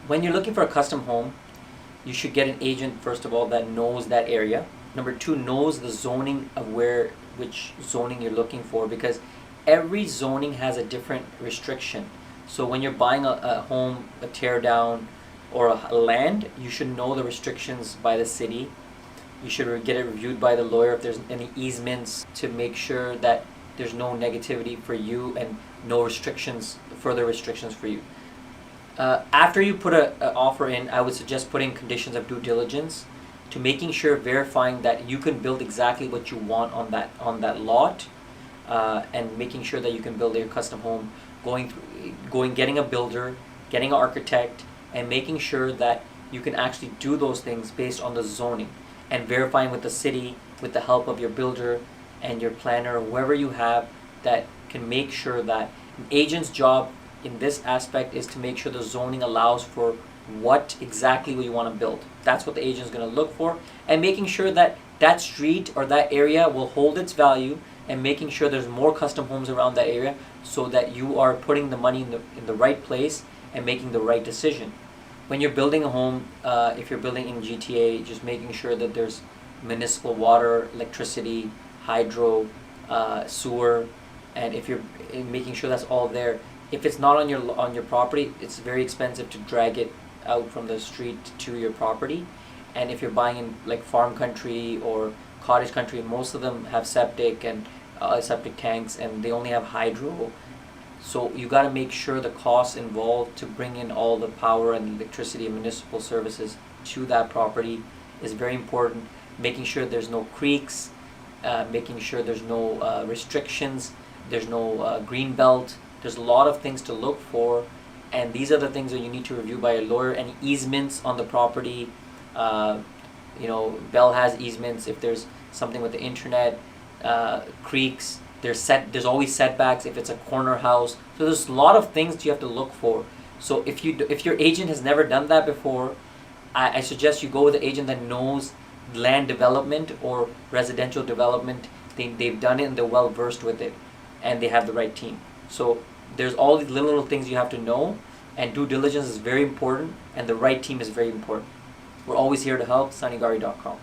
When you're looking for a custom home, you should get an agent first of all that knows that area. Number two, knows the zoning of which zoning you're looking for, because every zoning has a different restriction. So when you're buying a home, a tear down, or a land, you should know the restrictions by the city. You should get it reviewed by the lawyer if there's any easements, to make sure that there's no negativity for you and no restrictions, further restrictions for you. After you put a offer in, I would suggest putting conditions of due diligence, to making sure, verifying that you can build exactly what you want on that lot, and making sure that you can build your custom home, getting a builder, getting an architect, and making sure that you can actually do those things based on the zoning, and verifying with the city with the help of your builder and your planner, or whoever you have that can make sure that an agent's job in this aspect is to make sure the zoning allows for what exactly you want to build. That's what the agent is going to look for, and making sure that that street or that area will hold its value, and making sure there's more custom homes around that area, so that you are putting the money in the right place and making the right decision. When you're building a home, if you're building in GTA, just making sure that there's municipal water, electricity, hydro, sewer, and if you're making sure that's all there. If it's not on your property, it's very expensive to drag it out from the street to your property. And if you're buying in like farm country or cottage country, most of them have septic and septic tanks, and they only have hydro. So you got to make sure the costs involved to bring in all the power and electricity and municipal services to that property is very important. Making sure there's no creeks, making sure there's no restrictions, there's no green belt. There's a lot of things to look for, and these are the things that you need to review by a lawyer. Any easements on the property, Bell has easements. If there's something with the internet, creeks, there's always setbacks if it's a corner house. So there's a lot of things you have to look for. So if your agent has never done that before, I suggest you go with an agent that knows land development or residential development. They've done it and they're well versed with it, and they have the right team. So there's all these little things you have to know, and due diligence is very important, and the right team is very important. We're always here to help. Sunigari.com.